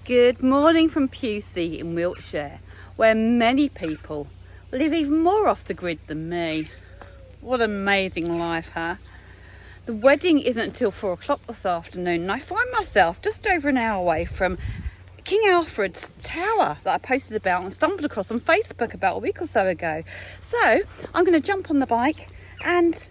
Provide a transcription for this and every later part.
Good morning from Pusey in Wiltshire, where many people live even more off the grid than me. What an amazing life, huh? The wedding isn't until 4 o'clock this afternoon, and I find myself just over an hour away from King Alfred's tower that I posted about and stumbled across on Facebook about a week or so ago. So I'm going to jump on the bike and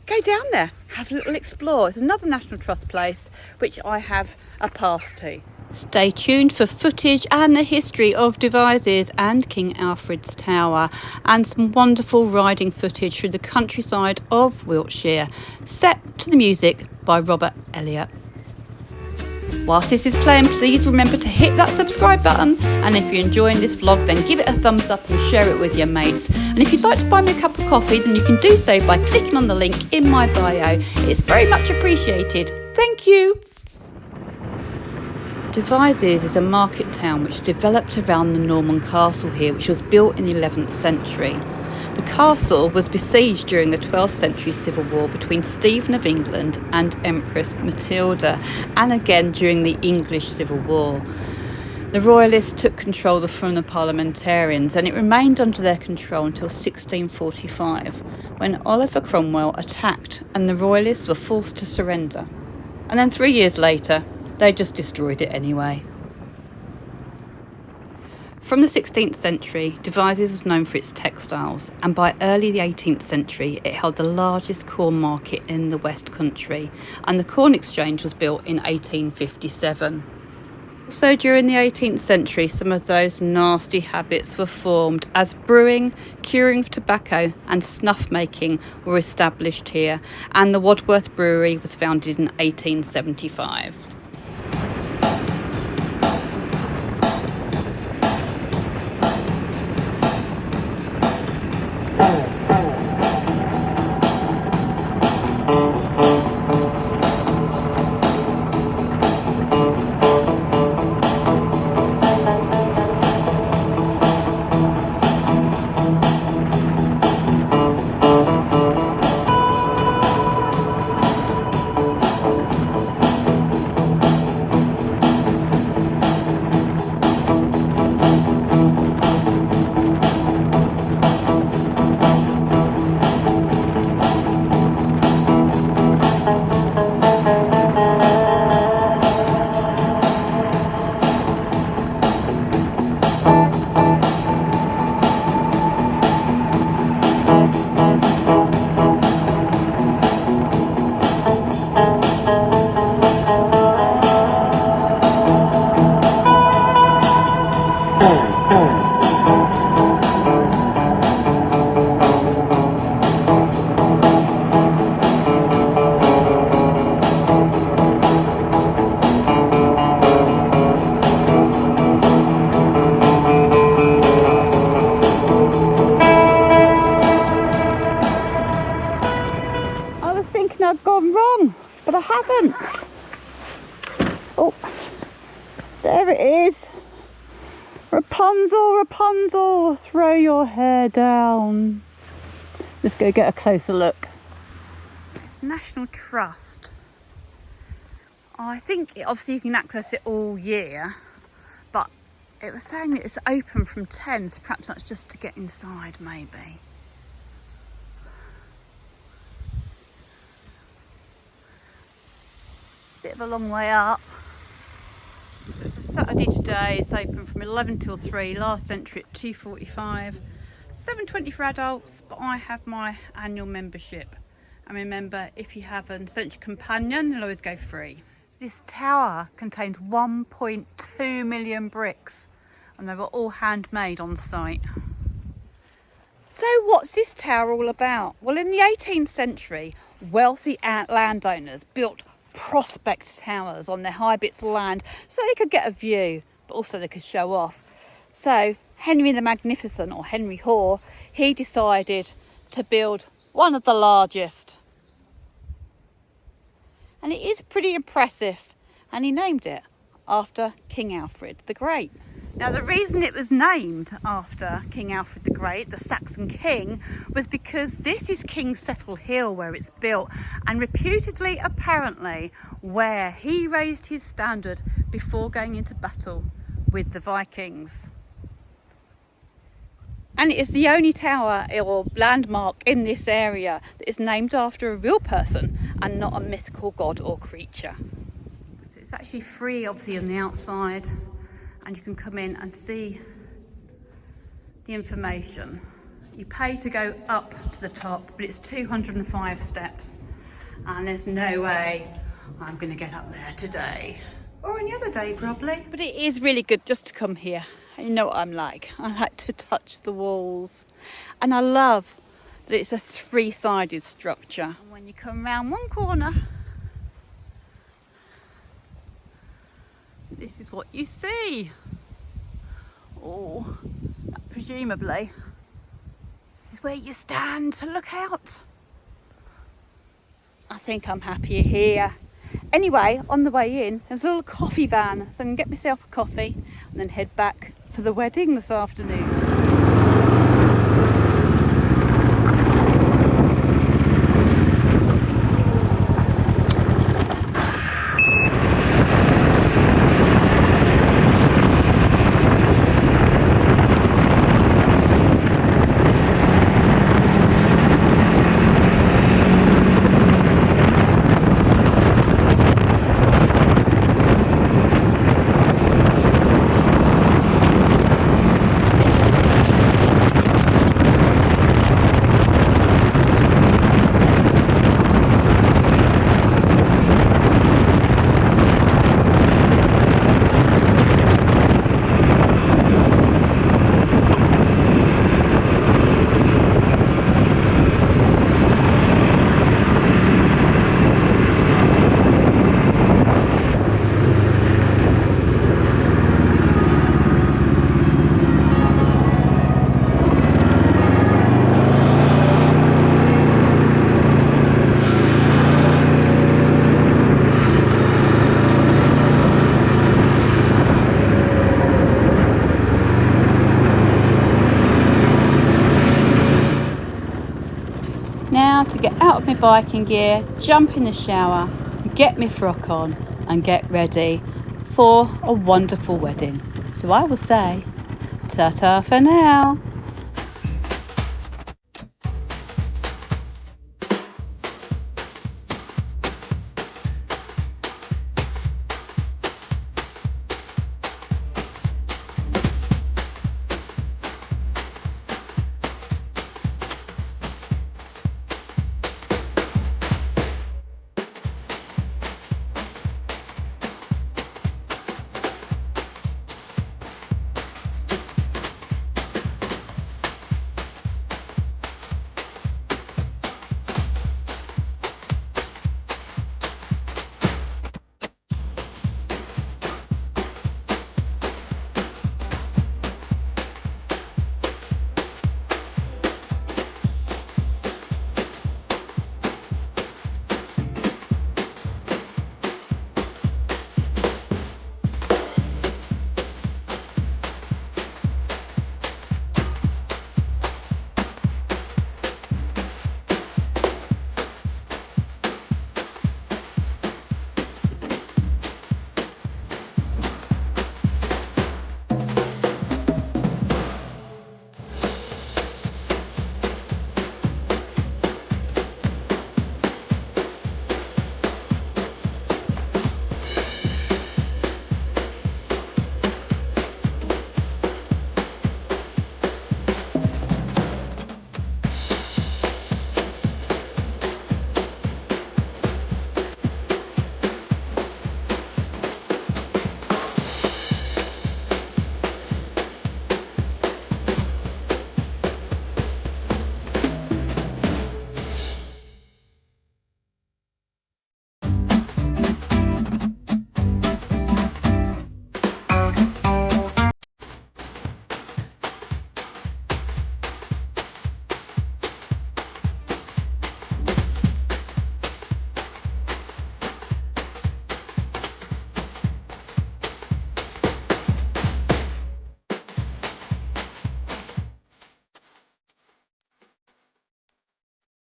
go down there, have a little explore. It's another National Trust place which I have a pass to. Stay tuned for footage and the history of Devizes and King Alfred's Tower, and some wonderful riding footage through the countryside of Wiltshire, set to the music by Robert Elliot. Whilst this is playing, please remember to hit that subscribe button, and if you're enjoying this vlog then give it a thumbs up and share it with your mates. And if you'd like to buy me a cup of coffee, then you can do so by clicking on the link in my bio. It's very much appreciated. Thank you. Devizes is a market town which developed around the Norman castle here, which was built in the 11th century. The castle was besieged during the 12th century civil war between Stephen of England and Empress Matilda, and again during the English Civil War. The Royalists took control from the parliamentarians, and it remained under their control until 1645, when Oliver Cromwell attacked and the Royalists were forced to surrender. And then 3 years later, they just destroyed it anyway. From the 16th century, Devizes was known for its textiles, and by early the 18th century it held the largest corn market in the West Country, and the Corn Exchange was built in 1857. Also during the 18th century, some of those nasty habits were formed as brewing, curing of tobacco and snuff making were established here, and the Wadworth Brewery was founded in 1875. I've gone wrong, but I haven't. Oh, there it is. Rapunzel, Rapunzel, throw your hair down. Let's go get a closer look. It's National Trust. I think obviously you can access it all year, but it was saying that it's open from 10, so perhaps that's just to get inside maybe. Bit of a long way up. So it's a Saturday today. It's open from 11 till 3. Last entry at 2:45. 7:20 for adults, but I have my annual membership. And remember, if you have an essential companion, you'll always go free. This tower contains 1.2 million bricks, and they were all handmade on site. So what's this tower all about? Well, in the 18th century, wealthy landowners built prospect towers on their high bits of land so they could get a view, but also they could show off. So Henry the Magnificent, or Henry Hoare, he decided to build one of the largest, and it is pretty impressive, and he named it after King Alfred the Great. Now, the reason it was named after King Alfred the Great, the Saxon king, was because this is King Settle Hill where it's built, and reputedly, apparently, where he raised his standard before going into battle with the Vikings. And it is the only tower or landmark in this area that is named after a real person and not a mythical god or creature. So it's actually free, obviously, on the outside, and you can come in and see the information. You pay to go up to the top, but it's 205 steps, and there's no way I'm going to get up there today, or any other day probably. But it is really good just to come here. You know what I'm like. I like to touch the walls, and I love that it's a three-sided structure. And when you come round one corner, this is what you see. Oh, that presumably is where you stand to look out. I think I'm happier here. Anyway, on the way in, there's a little coffee van, so I can get myself a coffee and then head back for the wedding this afternoon. Now to get out of my biking gear, jump in the shower, get my frock on and get ready for a wonderful wedding. So I will say, ta-ta for now.